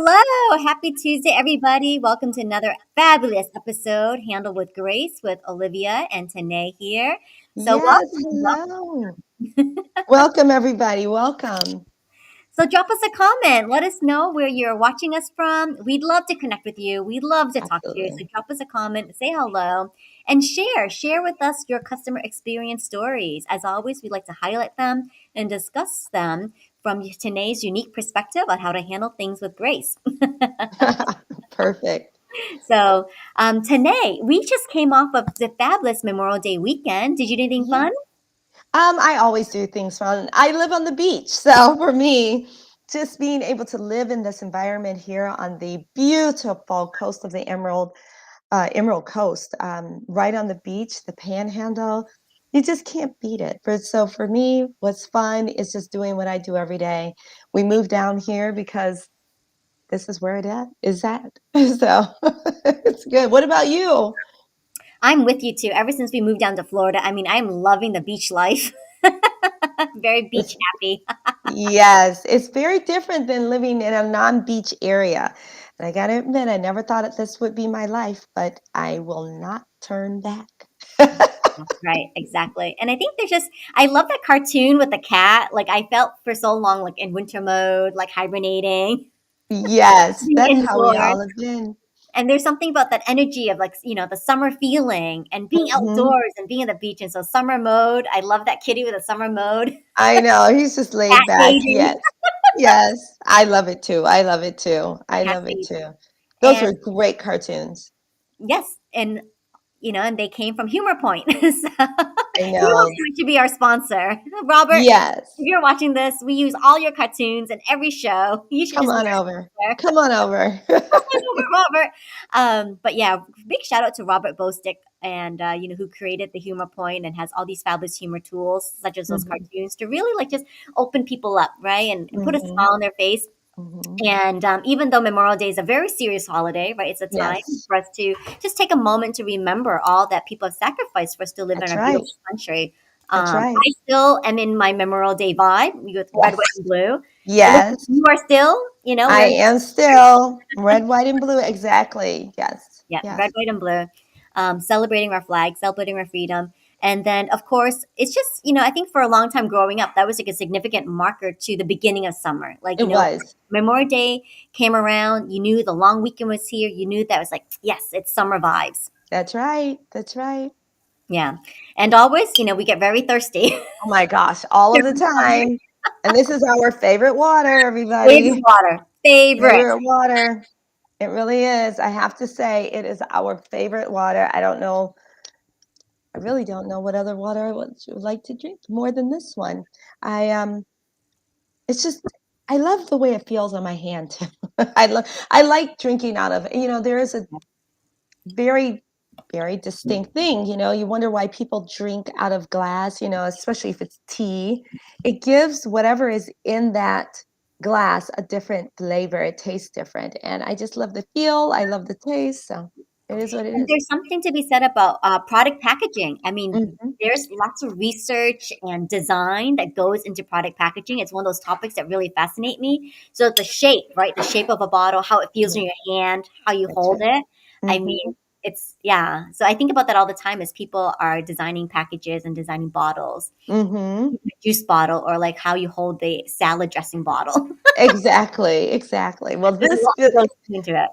Hello. Happy Tuesday, everybody. Welcome to another fabulous episode, Handle with Grace with Olivia and Tené here. So Yes, welcome. hello. Welcome, everybody. Welcome. So drop us a comment. Let us know where you're watching us from. We'd love to connect with you. We'd love to talk to you. So Absolutely. drop us a comment, say hello, and share. Share with us your customer experience stories. As always, we like to highlight them and discuss them from Tené's unique perspective on how to handle things with grace. Perfect. Today we just came off of the fabulous Memorial Day weekend. Did you do anything Yeah. fun? I always do things fun. I live on the beach, so for me, just being able to live in this environment here on the beautiful coast of the Emerald Coast, right on the beach, the Panhandle, you just can't beat it. For me, what's fun is just doing what I do every day. We moved down here because this is where is at. So it's good. What about you? I'm with you too. Ever since we moved down to Florida, I mean, I'm loving the beach life. Very beach It's, happy. yes, it's very different than living in a non-beach area. And I gotta admit, I never thought that this would be my life, but I will not turn back. Right, exactly. And I think there's just I love that cartoon with the cat. Like I felt for so long like in winter mode, like hibernating, Yes, being that's how we indoors. all have been. And there's something about that energy of like, the summer feeling and being Hmm. outdoors and being at the beach. And so summer mode, I love that kitty with a summer mode. I know, he's just Cat laid back. dating. Yes, yes, I love it too. I love it too. I Cat love it dating. too. Those And were great cartoons. yes, and they came from Humor Point. So I Humor know. Point should be our sponsor. Robert, if Yes, you're watching this, we use all your cartoons in every show. You should come just be on over. our sponsor. Come on over. Robert. But yeah, big shout out to Robert Bostick and who created the Humor Point and has all these fabulous humor tools such as those Hmm. cartoons to really like just open people up, right, and put a Hmm. smile on their face. Hmm. And even though Memorial Day is a very serious holiday, right, it's a time Yes, for us to just take a moment to remember all that people have sacrificed for us to live in that's our right. beautiful country. That's right. I still am in my Memorial Day vibe with red, white, Yes. and blue. Olivia, Yes. you are still, I wearing am still red, white, and blue. Exactly. Yes. yeah, red, Yes. white, and blue, celebrating our flag, celebrating our freedom. And then, of course, it's just, I think for a long time growing up, that was like a significant marker to the beginning of summer. Like, It was. Memorial Day came around, you knew the long weekend was here, you knew that was like, yes, it's summer vibes. That's right. That's right. Yeah. And always, we get very thirsty. Oh my gosh, all of the time. And this is our favorite water, Favorite everybody. water. Favorite. Favorite water. It really is. I have to say, it is our favorite water. I don't know. I really don't know what other water I would like to drink more than this one. I It's just I love the way it feels on my hand too. I like drinking out of, there is a very, very distinct thing, you wonder why people drink out of glass, especially if it's tea. It gives whatever is in that glass a different flavor. It tastes different. And I just love the feel. I love the taste. So it is what it And is. there's something to be said about product packaging. I mean, Hmm. there's lots of research and design that goes into product packaging. It's one of those topics that really fascinate me. So the shape, right? The shape of a bottle, how it feels in Yeah, your hand, how you that's hold right. it. I mean, Hmm. it's yeah. So I think about that all the time as people are designing packages and designing bottles, Hmm. juice bottle, or like how you hold the salad dressing bottle. Exactly. Exactly. Well, There's a lot that goes into it.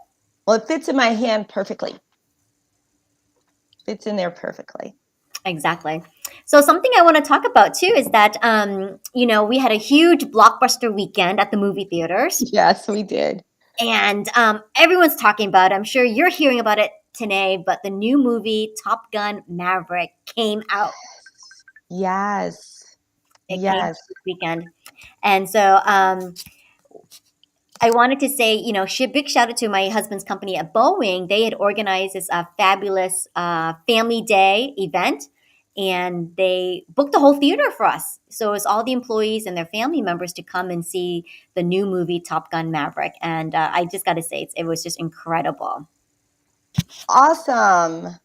it fits in my hand perfectly. Fits in there perfectly. Exactly. So something I want to talk about too is that we had a huge blockbuster weekend at the movie theaters, Yes, we did. and everyone's talking about it. I'm sure you're hearing about it today, but the new movie Top Gun Maverick came out. Yes. It came out Yes. this weekend, and so I wanted to say, big shout out to my husband's company at Boeing. They had organized this fabulous family day event, and they booked the whole theater for us. So it's all the employees and their family members to come and see the new movie Top Gun Maverick. And I just got to say, it was just incredible, Awesome.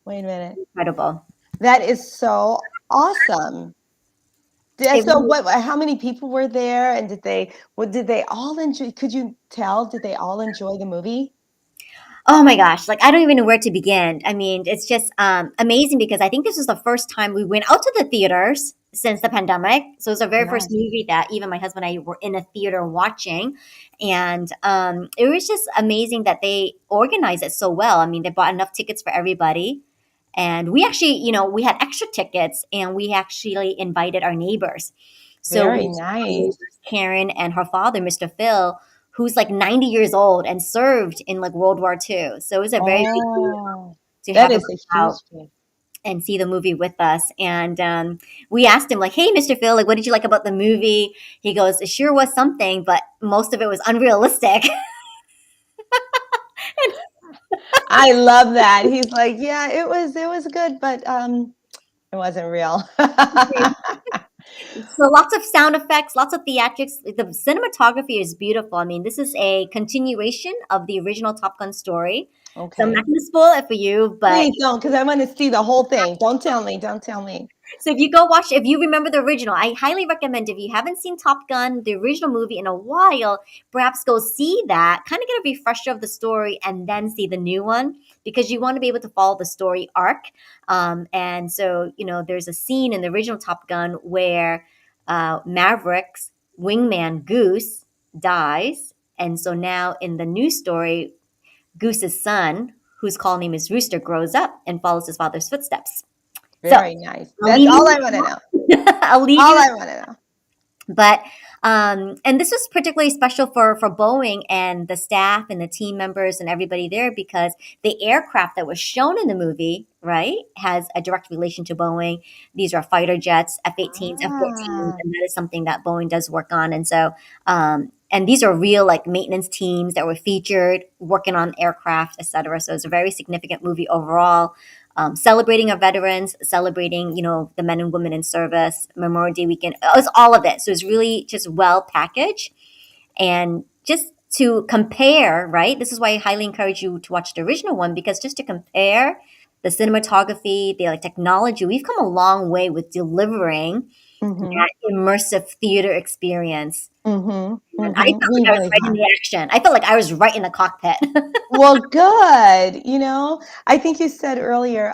Wait a minute. incredible. That is so awesome. Yeah, It so really what how many people were there and did they all enjoy could you tell, did they all enjoy the movie? Oh my gosh, like I don't even know where to begin. I mean, it's just amazing because I think this was the first time we went out to the theaters since the pandemic. So it's the very first Yes. movie that even my husband and I were in a theater watching. And it was just amazing that they organized it so well. I mean, they bought enough tickets for everybody. And we actually, we had extra tickets and we actually invited our neighbors. So Very we saw our nice. neighbors, Karen and her father, Mr. Phil, who's like 90 years old and served in like World War II. So it was a very big deal Oh, to that have him is a out huge thing. and see the movie with us. And we asked him like, "Hey, Mr. Phil, like, what did you like about the movie?" He goes, "It sure was something, but most of it was unrealistic." I love that. He's like, "Yeah, it was good, but, it wasn't real." So lots of sound effects, lots of theatrics. The cinematography is beautiful. I mean, this is a continuation of the original Top Gun story. So I'm not Okay. going to spoil it for you, but Please don't, because I wanna see the whole thing. Don't tell me, don't tell me. so if you go watch, if you remember the original, I highly recommend. If you haven't seen Top Gun, the original movie in a while, perhaps go see that, kind of get a refresher of the story, and then see the new one because you want to be able to follow the story arc. And so there's a scene in the original Top Gun where Maverick's wingman Goose dies, and so now in the new story, Goose's son, whose call name is Rooster, grows up and follows his father's footsteps. So Very nice. I'll That's leave all you I wanna with know. that. I'll leave All you with I wanna know. but and this was particularly special for Boeing and the staff and the team members and everybody there because the aircraft that was shown in the movie, right, has a direct relation to Boeing. These are fighter jets, F-18s, F-14s, Ah, and that is something that Boeing does work on. And so, and these are real like maintenance teams that were featured working on aircraft, etc. So it's a very significant movie overall, celebrating our veterans, celebrating, the men and women in service, Memorial Day weekend. It was all of it. So it's really just well packaged. And just to compare, right? This is why I highly encourage you to watch the original one because just to compare the cinematography, the like, technology, we've come a long way with delivering mhm, that immersive theater experience. mhm, And I mhm. felt We like I was really right in have. the action. I felt like I was right in the cockpit. Well, good, I think you said earlier,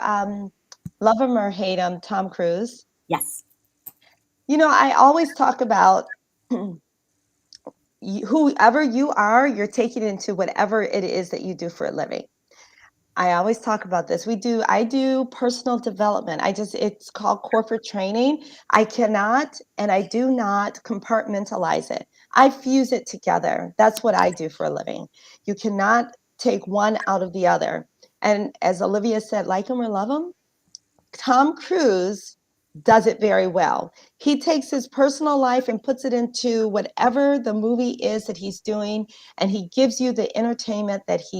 love him or hate him, Tom Cruise. Yes. I always talk about whoever you are, you're taking into whatever it is that you do for a living. I always talk about this. I do personal development. It's called corporate training. I cannot and I do not compartmentalize it. I fuse it together. That's what I do for a living. You cannot take one out of the other. And as Olivia said, like him or love him, Tom Cruise does it very well. He takes his personal life and puts it into whatever the movie is that he's doing, and he gives you the entertainment that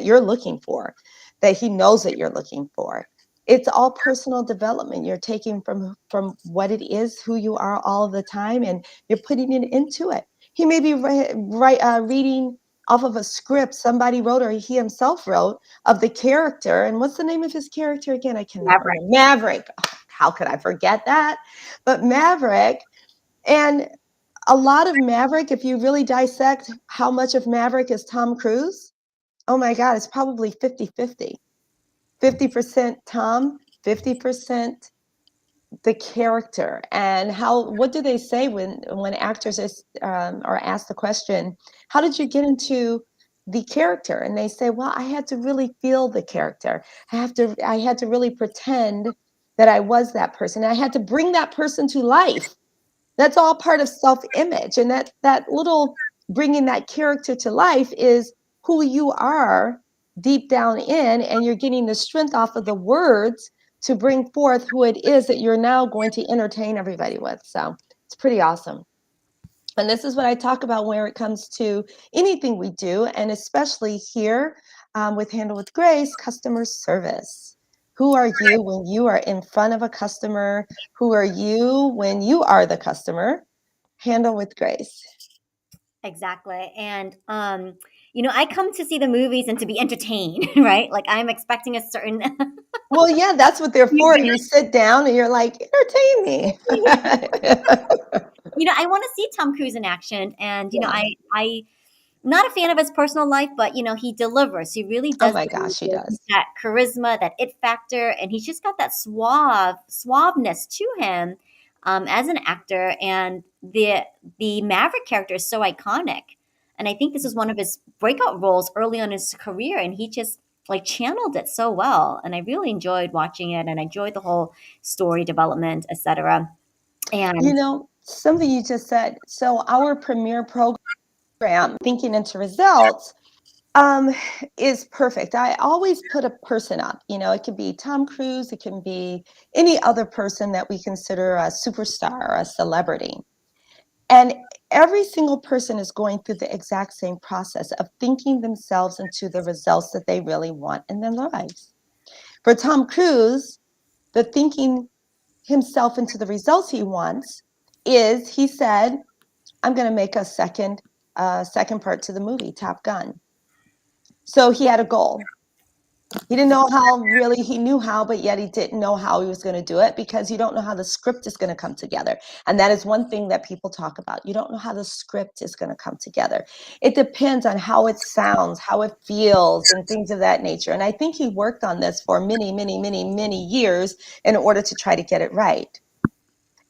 you're looking for, that he knows that you're looking for. It's all personal development. You're taking from what it is, who you are all of the time, and you're putting it into it. He may be reading off of a script somebody wrote or he himself wrote of the character. And what's the name of his character again? I cannot Maverick. remember. Maverick. Oh, how could I forget that? But Maverick, and a lot of Maverick, if you really dissect how much of Maverick is Tom Cruise, oh my God, it's probably 50-50. 50% Tom, 50% the character. And what do they say when actors are asked the question, how did you get into the character? And they say, well, I had to really feel the character. I had to really pretend that I was that person. I had to bring that person to life. That's all part of self-image, and that little bringing that character to life is who you are deep down in, and you're getting the strength off of the words to bring forth who it is that you're now going to entertain everybody with. So it's pretty awesome. And this is what I talk about where it comes to anything we do, and especially here with Handle with Grace, customer service. Who are you when you are in front of a customer? Who are you when you are the customer? Handle with Grace. Exactly. And I come to see the movies and to be entertained, right? Like I'm expecting a certain Well, yeah, that's what they're for. You sit down and you're like, entertain me. I want to see Tom Cruise in action, and Yeah. I not a fan of his personal life, but he delivers. He really Oh does my gosh, she deliver. does. He's that charisma, that it factor, and he's just got that suaveness to him as an actor. And the Maverick character is so iconic. And I think this was one of his breakout roles early on in his career, and he just like channeled it so well. And I really enjoyed watching it, and I enjoyed the whole story development, etc. You And know, something you just said. So our premier program, Thinking into Results, um, is perfect. I always put a person up. It could be Tom Cruise, it can be any other person that we consider a superstar or a celebrity. And every single person is going through the exact same process of thinking themselves into the results that they really want in their lives. For Tom Cruise, the thinking himself into the results he wants is he said, I'm going to make a second part to the movie, Top Gun. So he had a goal. He didn't know how, really. He knew how, but yet he didn't know how he was going to do it, because you don't know how the script is going to come together. And that is one thing that people talk about. You don't know how the script is going to come together. It depends on how it sounds, how it feels, and things of that nature. And I think he worked on this for many, many, many, many years in order to try to get it right.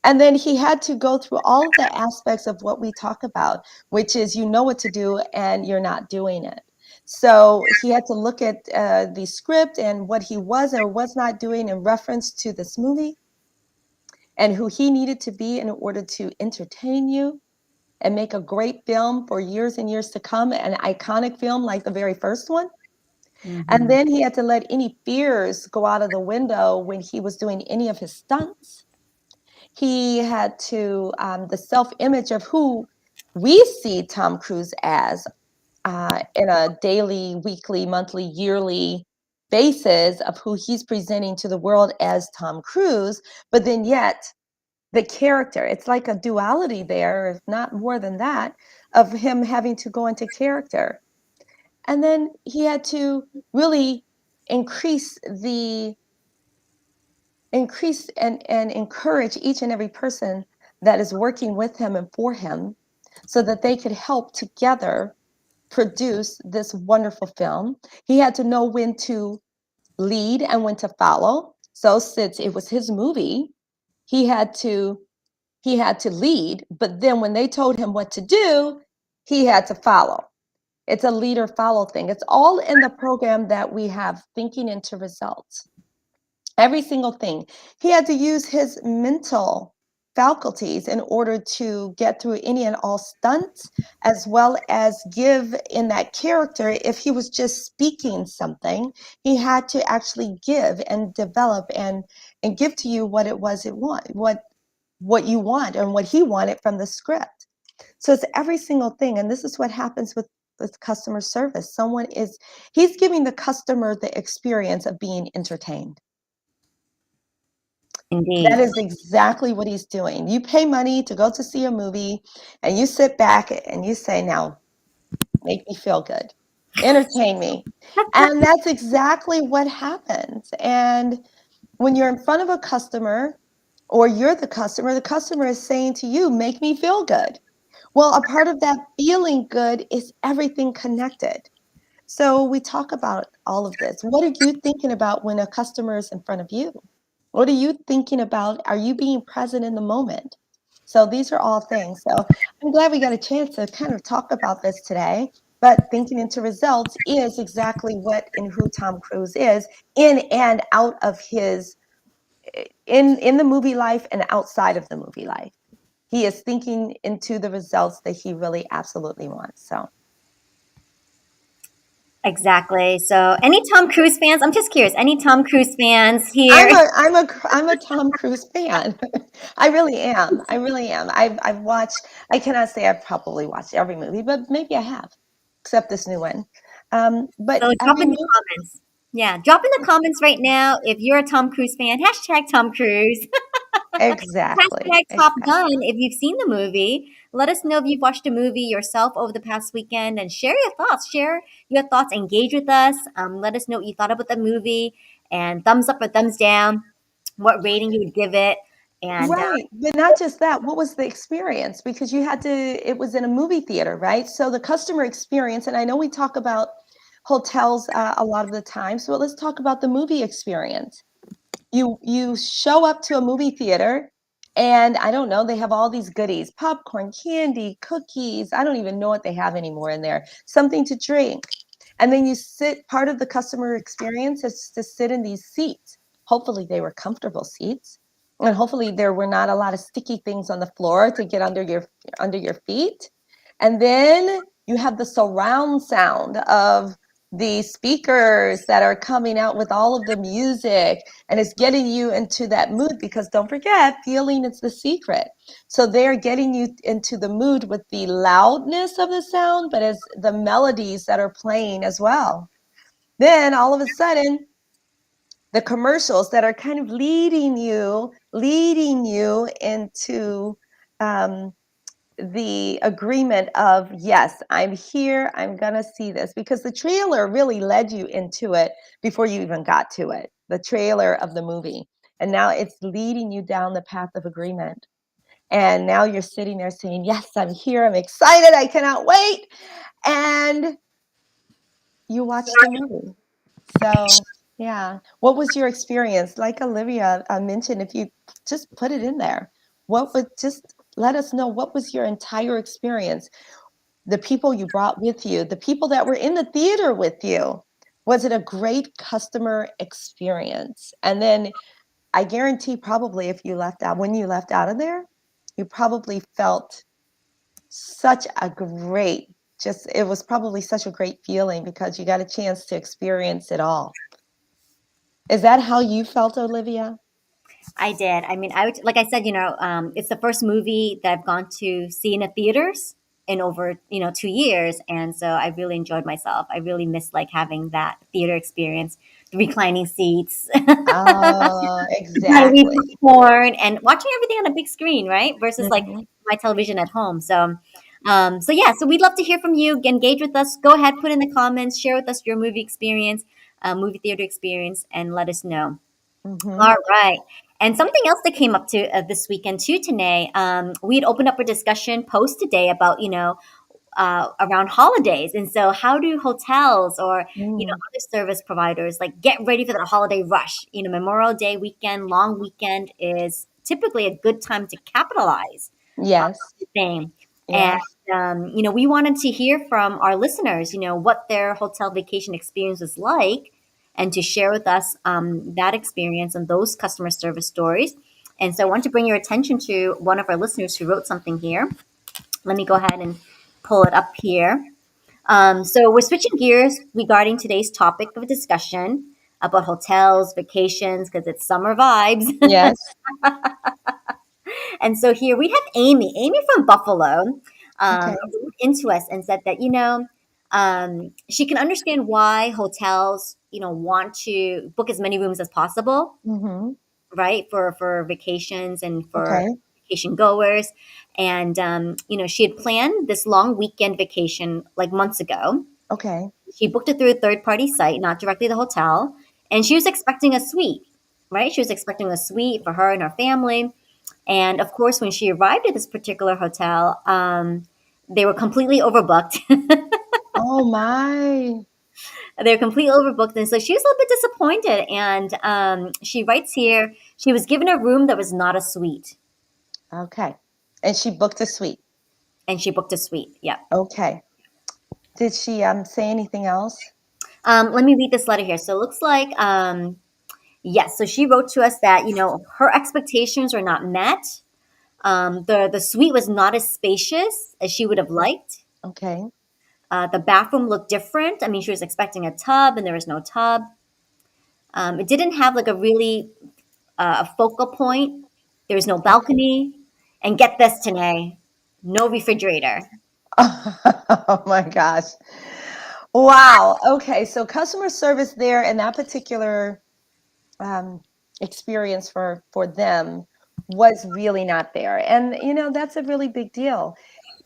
And then he had to go through all of the aspects of what we talk about, which is you know what to do and you're not doing it. So he had to look at the script and what he was or was not doing in reference to this movie, and who he needed to be in order to entertain you and make a great film for years and years to come, an iconic film like the very first one. And Mhm. then he had to let any fears go out of the window when he was doing any of his stunts. He had to, the self-image of who we see Tom Cruise as in a daily, weekly, monthly, yearly basis of who he's presenting to the world as Tom Cruise, but then yet the character, it's like a duality there, if not more than that, of him having to go into character. And then he had to really increase the increase and encourage each and every person that is working with him and for him, so that they could help together produce this wonderful film. He had to know when to lead and when to follow. So since it was his movie, he had to he had to lead, but then when they told him what to do, he had to follow. It's a leader follow thing. It's all in the program that we have, Thinking into Results. Every single thing. He had to use his mental faculties in order to get through any and all stunts, as well as give in that character. If he was just speaking something, he had to actually give and develop and give to you what it was it want, what you want and what he wanted from the script. So it's every single thing. And this is what happens with customer service. He's giving the customer the experience of being entertained. That Indeed. is exactly what he's doing. You pay money to go to see a movie, and you sit back and you say, now, make me feel good, entertain me. And that's exactly what happens. And when you're in front of a customer, or you're the customer is saying to you, make me feel good. Well, a part of that feeling good is everything connected. So we talk about all of this. What are you thinking about when a customer is in front of you? What are you thinking about? Are you being present in the moment? So these are all things. So I'm glad we got a chance to kind of talk about this today. But Thinking into Results is exactly what and who Tom Cruise is, in and out of his in the movie life and outside of the movie life. He is thinking into the results that he really absolutely wants. So Exactly. So, any Tom Cruise fans? I'm just curious. Any Tom Cruise fans here? I'm a Tom Cruise fan. I really am. I really am. I've watched. I cannot say I've probably watched every movie, but maybe I have, except this new one. But So, drop every in the movie, comments. Yeah, drop in the comments right now if you're a Tom Cruise fan. Hashtag Tom Cruise. exactly, Hashtag Top Gun exactly. if you've seen the movie. Let us know if you've watched a movie yourself over the past weekend and share your thoughts. Share your thoughts, engage with us. Let us know what you thought about the movie and thumbs up or thumbs down, what rating you would give it. And Right, but not just that, what was the experience? Because you had to it was in a movie theater, right? So the customer experience, and I know we talk about hotels, a lot of the time, so let's talk about the movie experience. You show up to a movie theater, and I don't know, they have all these goodies, popcorn, candy, cookies, I don't even know what they have anymore in there, something to drink. And then you sit part of the customer experience is to sit in these seats. Hopefully, they were comfortable seats, and hopefully there were not a lot of sticky things on the floor to get under your feet. And then you have the surround sound of the speakers that are coming out with all of the music, and it's getting you into that mood because don't forget, feeling is the secret. So they're getting you into the mood with the loudness of the sound, but as the melodies that are playing as well. Then all of a sudden, the commercials that are kind of leading you into um, the agreement of, yes, I'm here, I'm gonna see this, because the trailer really led you into it before you even got to it, the trailer of the movie. And now it's leading you down the path of agreement. And now you're sitting there saying, yes, I'm here, I'm excited, I cannot wait. And you watch the movie. So, yeah. What was your experience? Like Olivia mentioned, if you just put it in there, what would just let us know what was your entire experience? The people you brought with you, the people that were in the theater with you. Was it a great customer experience? And then I guarantee probably if you left out, when you left out of there, you probably felt such a great, just, it was probably such a great feeling because you got a chance to experience it all. Is that how you felt, Olivia? I did. I mean, I would, like I said, it's the first movie that I've gone to see in the theaters in over 2 years, and so I really enjoyed myself. I really missed like having that theater experience, the reclining seats, Oh, gotta eat exactly. popcorn, and watching everything on a big screen, right? Versus like Mhm, my television at home. So yeah, so we'd love to hear from you. Engage with us. Go ahead, put in the comments, share with us your movie experience, movie theater experience, and let us know. mhm. All right. And something else that came up to this weekend too, Tanae, we had opened up a discussion post today about, around holidays. And so how do hotels or, Mm, other service providers like get ready for that holiday rush? Memorial Day weekend, long weekend is typically a good time to capitalize yes, thing. And, yes. we wanted to hear from our listeners, what their hotel vacation experience was like and to share with us that experience and those customer service stories. And so I want to bring your attention to one of our listeners who wrote something here. Let me go ahead and pull it up here. So we're switching gears regarding today's topic of discussion about hotels, vacations, because it's summer vibes. Yes. And so here we have Amy. Amy from Buffalo Okay. wrote into us and said that, she can understand why hotels, want to book as many rooms as possible, Mhm. right? For vacations and for Okay. vacation goers. And, she had planned this long weekend vacation like months ago. Okay. She booked it through a third party site, not directly the hotel. And she was expecting a suite, right? She was expecting a suite for her and her family. And of course, when she arrived at this particular hotel, they were completely overbooked. Oh my. They were completely overbooked. And so she was a little bit disappointed. And she writes here she was given a room that was not a suite. Okay. And she booked a suite. And she booked a suite. Yeah. Okay. Did she say anything else? Let me read this letter here. So it looks like, yes. So she wrote to us that, her expectations are not met. The suite was not as spacious as she would have liked. Okay. The bathroom looked different. I mean, she was expecting a tub, and there was no tub. It didn't have like a really a focal point. There was no Okay. balcony, and get this, Tanae, no refrigerator. Oh my gosh. Wow. Okay. So customer service there in that particular um, experience for them was really not there, and that's a really big deal.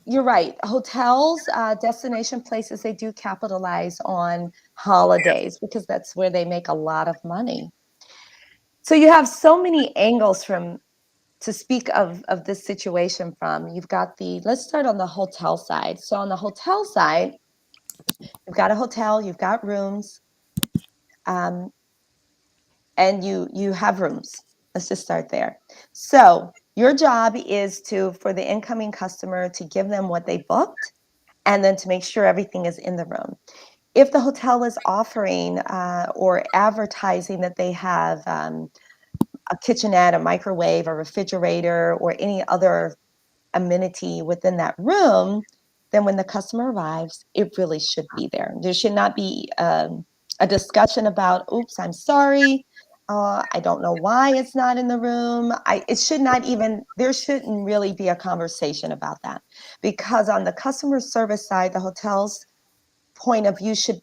you're right. Hotels, destination places, they do capitalize on holidays because that's where they make a lot of money. So you have so many angles from to speak of this situation from. You've got the let's start on the hotel side. So on the hotel side, you've got a hotel, you've got rooms, um, and you have rooms. Let's just start there. So your job is to for the incoming customer to give them what they booked and then to make sure everything is in the room. If the hotel is offering or advertising that they have a kitchenette, a microwave, a refrigerator, or any other amenity within that room, then when the customer arrives, it really should be there. There should not be a discussion about, oops, I'm sorry. I don't know why it's not in the room. It should not even, there shouldn't really be a conversation about that. Because on the customer service side, the hotel's point of view should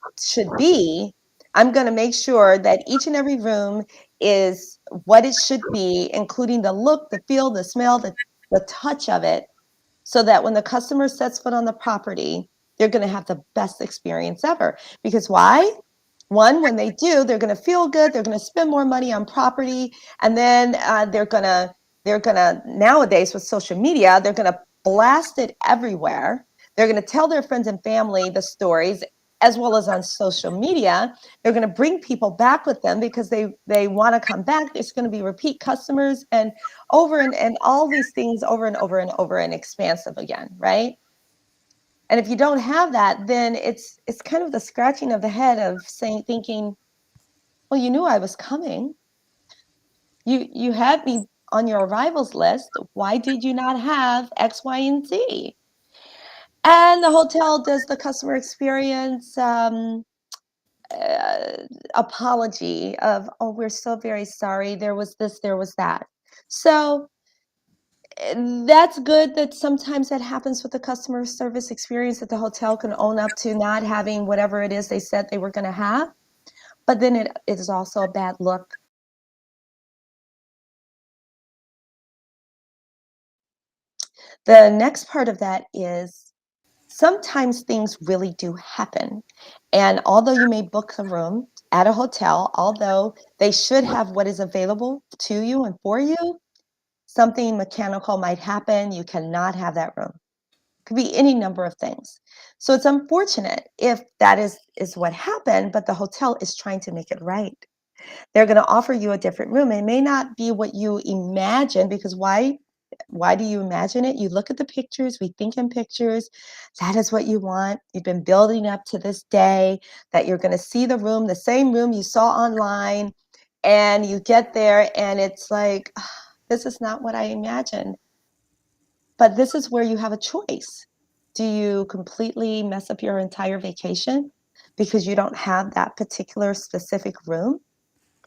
be, I'm going to make sure that each and every room is what it should be, including the look, the feel, the smell, the touch of it, so that when the customer sets foot on the property, they're going to have the best experience ever. Because why? One, when they do, they're going to feel good. They're going to spend more money on property, and then they're gonna nowadays with social media, they're going to blast it everywhere. They're going to tell their friends and family the stories, as well as on social media. They're going to bring people back with them because they want to come back. There's going to be repeat customers and over and all these things over and over and over and expansive again, right? And if you don't have that, then it's kind of the scratching of the head of saying, thinking, well, you knew I was coming. You had me on your arrivals list. Why did you not have X, Y, and Z? And the hotel does the customer experience uh, apology of, oh, we're so very sorry. There was this, there was that. So that's good that sometimes that happens with the customer service experience, that the hotel can own up to not having whatever it is they said they were going to have. But then it is also a bad look. The next part of that is sometimes things really do happen. And although you may book a room at a hotel, although they should have what is available to you and for you, something mechanical might happen. You cannot have that room. Could be any number of things. So it's unfortunate if that is what happened, but the hotel is trying to make it right. They're going to offer you a different room. It may not be what you imagine, because why do you imagine it? You look at the pictures, we think in pictures. That is what you want. You've been building up to this day that you're going to see the room, the same room you saw online, and you get there and it's like, "Ah, this is not what I imagined." But this is where you have a choice. Do you completely mess up your entire vacation because you don't have that particular specific room?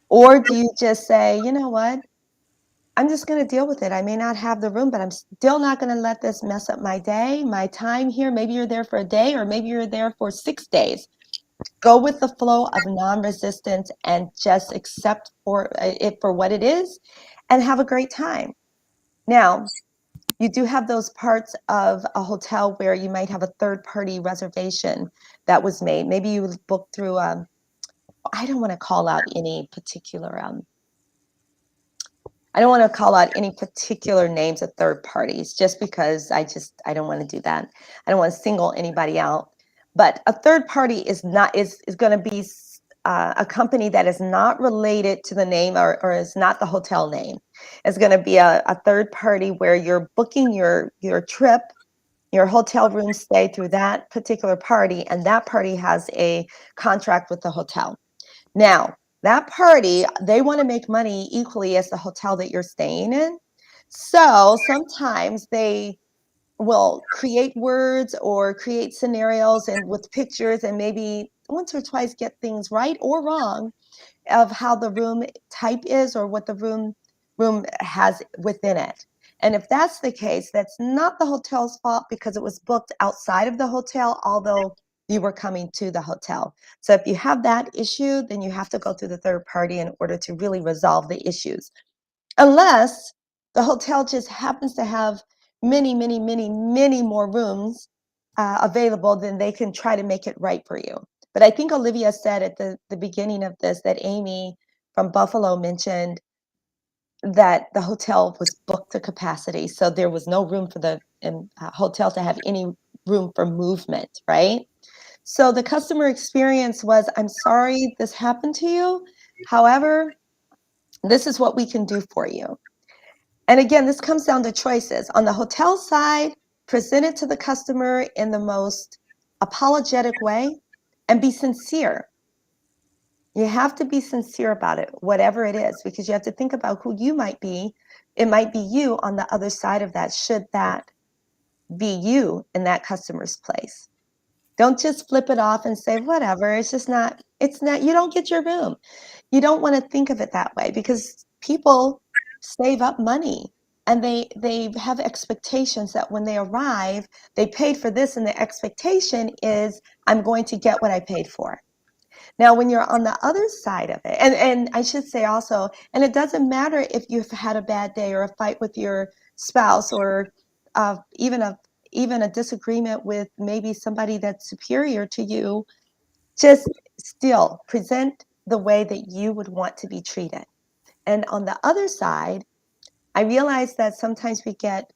Or do you just say, you know what? I'm just going to deal with it. I may not have the room, but I'm still not going to let this mess up my day, my time here. Maybe you're there for a day, or maybe you're there for 6 days. Go with the flow of non-resistance and just accept it for what it is and have a great time. Now, you do have those parts of a hotel where you might have a third-party reservation that was made. Maybe you booked through, I don't want to call out any particular I don't want to call out any particular names of third parties, just because I don't want to do that. I don't want to single anybody out. But a third party is going to be a company that is not related to the name, or is not the hotel name. It's going to be a third party where you're booking your trip, your hotel room stay through that particular party, and that party has a contract with the hotel. Now, that party, they want to make money equally as the hotel that you're staying in. So sometimes they will create words or create scenarios and with pictures, and maybe once or twice get things right or wrong of how the room type is, or what the room has within it. And if that's the case, that's not the hotel's fault, because it was booked outside of the hotel, although you were coming to the hotel. So if you have that issue, then you have to go through the third party in order to really resolve the issues. Unless the hotel just happens to have many, many, many, many more rooms available, then they can try to make it right for you. But I think Olivia said at the beginning of this that Amy from Buffalo mentioned that the hotel was booked to capacity, so there was no room for the hotel to have any room for movement, right? So the customer experience was, I'm sorry this happened to you. However, this is what we can do for you. And again, this comes down to choices. On the hotel side, present it to the customer in the most apologetic way and be sincere. You have to be sincere about it, whatever it is, because you have to think about who you might be. It might be you on the other side of that, should that be you in that customer's place. Don't just flip it off and say, whatever, it's not, you don't get your room. You don't want to think of it that way because people save up money and they have expectations that when they arrive, they paid for this and the expectation is I'm going to get what I paid for. Now, when you're on the other side of it, and I should say also, and it doesn't matter if you've had a bad day or a fight with your spouse or even a disagreement with maybe somebody that's superior to you, just still present the way that you would want to be treated. And on the other side, I realize that sometimes we get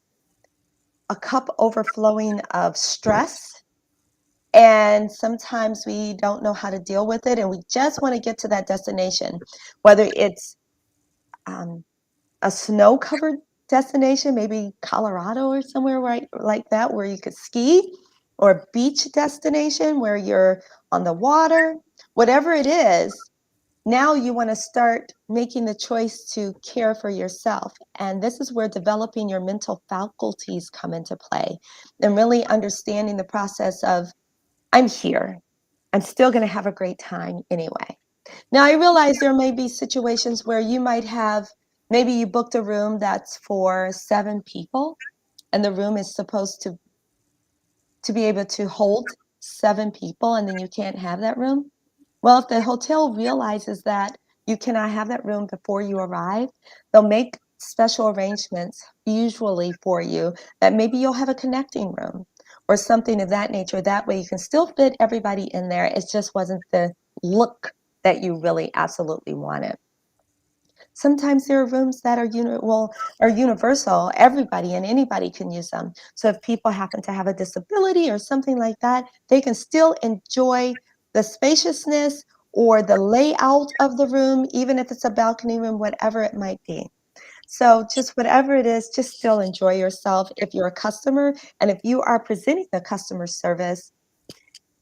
a cup overflowing of stress, and sometimes we don't know how to deal with it, and we just want to get to that destination, whether it's a snow-covered destination, maybe Colorado or somewhere right like that where you could ski, or a beach destination where you're on the water, whatever it is. Now you want to start making the choice to care for yourself. And this is where developing your mental faculties come into play and really understanding the process of, I'm here. I'm still going to have a great time anyway. Now, I realize there may be situations where you might have, maybe you booked a room that's for 7 people, and the room is supposed to be able to hold 7 people, and then you can't have that room. Well, if the hotel realizes that you cannot have that room before you arrive, they'll make special arrangements usually for you that maybe you'll have a connecting room or something of that nature. That way you can still fit everybody in there. It just wasn't the look that you really absolutely wanted. Sometimes there are rooms that are universal. Everybody and anybody can use them. So if people happen to have a disability or something like that, they can still enjoy the spaciousness or the layout of the room, even if it's a balcony room, whatever it might be. So just whatever it is, just still enjoy yourself if you're a customer. And if you are presenting the customer service,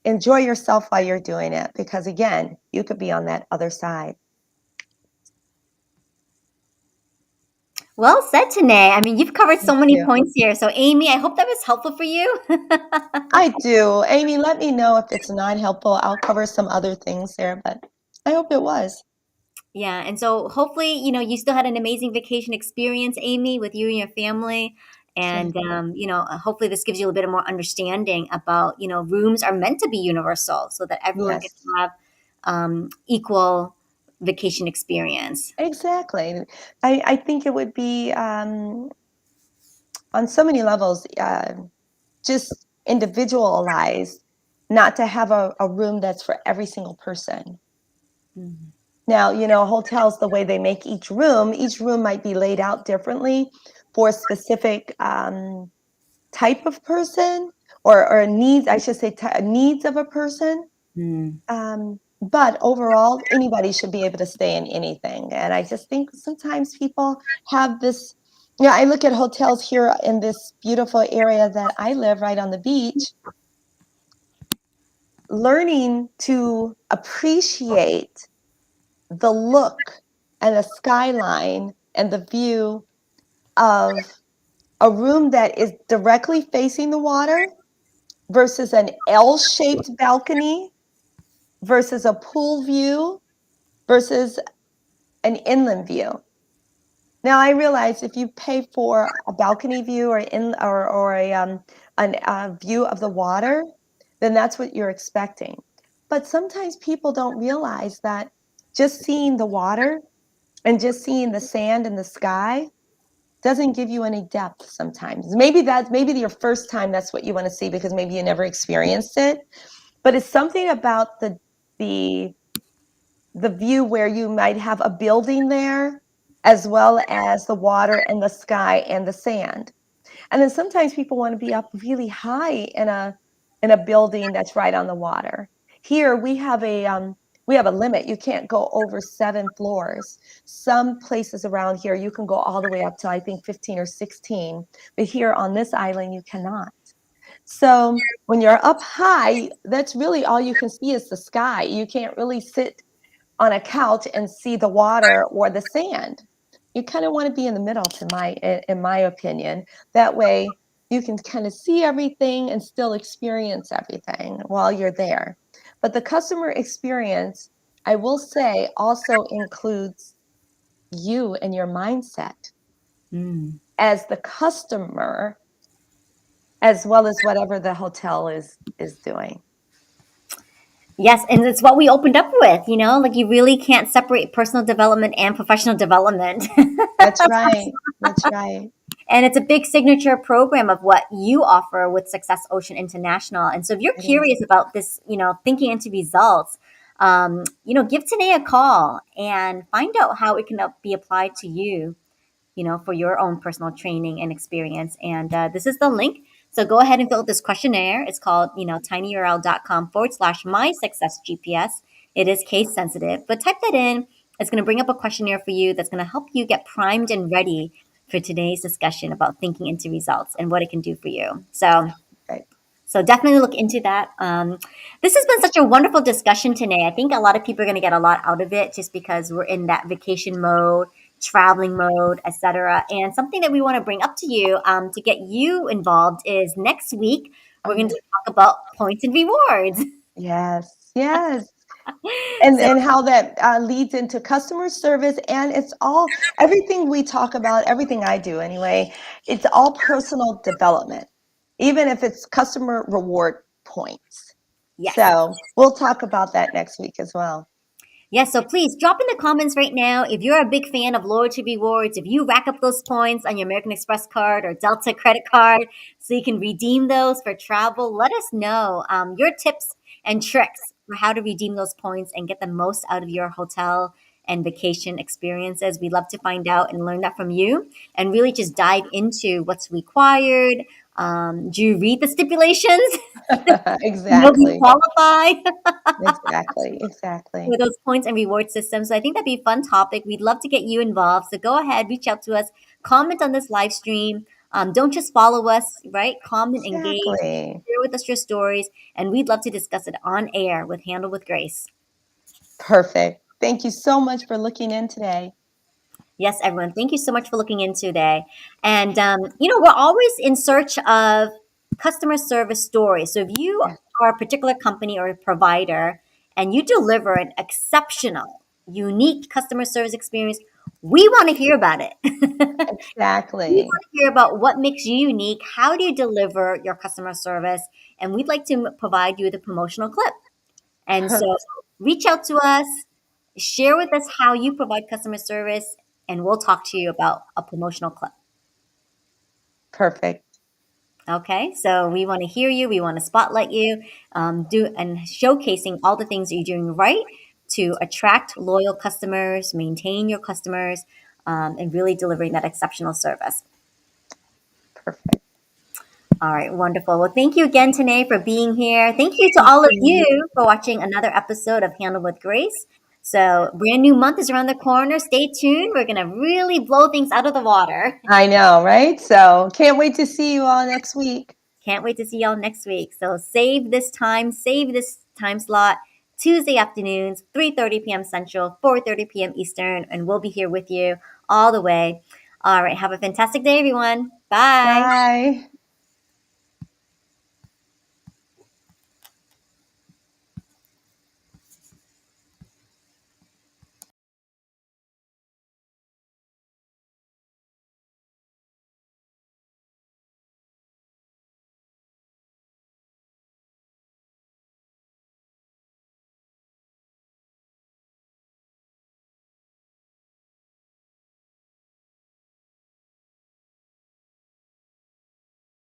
enjoy yourself while you're doing it, because again, you could be on that other side. Well said, Tene. I mean, you've covered so Thank many you. points here. So, Amy, I hope that was helpful for you. I do. Amy, let me know if it's not helpful. I'll cover some other things there, but I hope it was. Yeah, and so hopefully, you still had an amazing vacation experience, Amy, with you and your family. And, Exactly. hopefully this gives you a little bit more understanding about, rooms are meant to be universal so that everyone gets Yes, to have equal vacation experience. exactly. I think it would be on so many levels just individualized, not to have a room that's for every single person. Mhm. Now, hotels, the way they make each room might be laid out differently for a specific type of person or needs, I should say, needs of a person. Mm. But overall, anybody should be able to stay in anything. And I just think sometimes people have this, I look at hotels here in this beautiful area that I live right on the beach, learning to appreciate the look and the skyline and the view of a room that is directly facing the water versus an L-shaped balcony versus a pool view versus an inland view. Now I realize if you pay for a balcony view or a view of the water, then that's what you're expecting. But sometimes people don't realize that just seeing the water and just seeing the sand and the sky doesn't give you any depth sometimes. Maybe your first time that's what you want to see because maybe you never experienced it. But it's something about the the view where you might have a building there, as well as the water and the sky and the sand. And then sometimes people want to be up really high in a building that's right on the water. Here we have a limit. You can't go over 7 floors. Some places around here you can go all the way up to I think 15 or 16, but here on this island you cannot. So when you're up high, that's really all you can see is the sky. You can't really sit on a couch and see the water or the sand. You kind of want to be in the middle in my opinion. That way you can kind of see everything and still experience everything while you're there. But the customer experience, I will say, also includes you and your mindset Mm. as the customer as well as whatever the hotel is doing. Yes, and it's what we opened up with, like you really can't separate personal development and professional development. That's right. That's right. And it's a big signature program of what you offer with Success Ocean International. And so if you're It is. curious about this, thinking into results, give Tene a call and find out how it can be applied to you, for your own personal training and experience. And this is the link. So go ahead and fill out this questionnaire. It's called, tinyurl.com/my success GPS. It is case sensitive, but type that in. It's going to bring up a questionnaire for you that's going to help you get primed and ready for today's discussion about thinking into results and what it can do for you. Right. So definitely look into that. This has been such a wonderful discussion today. I think a lot of people are going to get a lot out of it just because we're in that vacation mode, traveling mode, etc. And something that we want to bring up to you to get you involved is next week Oh we're going yeah. to talk about points and rewards. Yes. Yes. And So how that leads into customer service, and it's all everything we talk about, everything I do anyway, it's all personal development, even if it's customer reward points. yes, So we'll talk about that next week as well. yes, so please drop in the comments right now if you're a big fan of loyalty rewards, if you rack up those points on your American Express card or Delta credit card so you can redeem those for travel. Let us know your tips and tricks for how to redeem those points and get the most out of your hotel and vacation experiences. We'd love to find out and learn that from you and really just dive into what's required. Do you read the stipulations? Will you Exactly. qualify? Exactly. Exactly. With those points and reward systems. So I think that'd be a fun topic. We'd love to get you involved. So go ahead, reach out to us, comment on this live stream. Don't just follow us, right? Comment, engage, Exactly. share with us your stories, and we'd love to discuss it on air with Handle with Grace. Perfect. Thank you so much for looking in today. Yes, everyone. Thank you so much for looking in today. And, we're always in search of customer service stories. So if you Yes. are a particular company or a provider and you deliver an exceptional, unique customer service experience, we want to hear about it. We Exactly. want to hear about what makes you unique. How do you deliver your customer service? And we'd like to provide you with a promotional clip. And so Per- reach out to us, share with us how you provide customer service, and we'll talk to you about a promotional clip. Perfect. Okay, so we want to hear you, we want to spotlight you, do and showcasing all the things that you're doing right to attract loyal customers, maintain your customers, and really delivering that exceptional service. Perfect. All right, wonderful. Well, thank you again, Tanae, for being here. Thank you to Thank all of you. you for watching another episode of Handle with Grace. So, brand new month is around the corner. Stay tuned. We're going to really blow things out of the water. I know, right? So can't wait to see you all next week. Can't wait to see y'all next week. So, save this time slot. Tuesday afternoons, 3:30 p.m. Central, 4:30 p.m. Eastern, and we'll be here with you all the way. All right, have a fantastic day, everyone. Bye. Bye.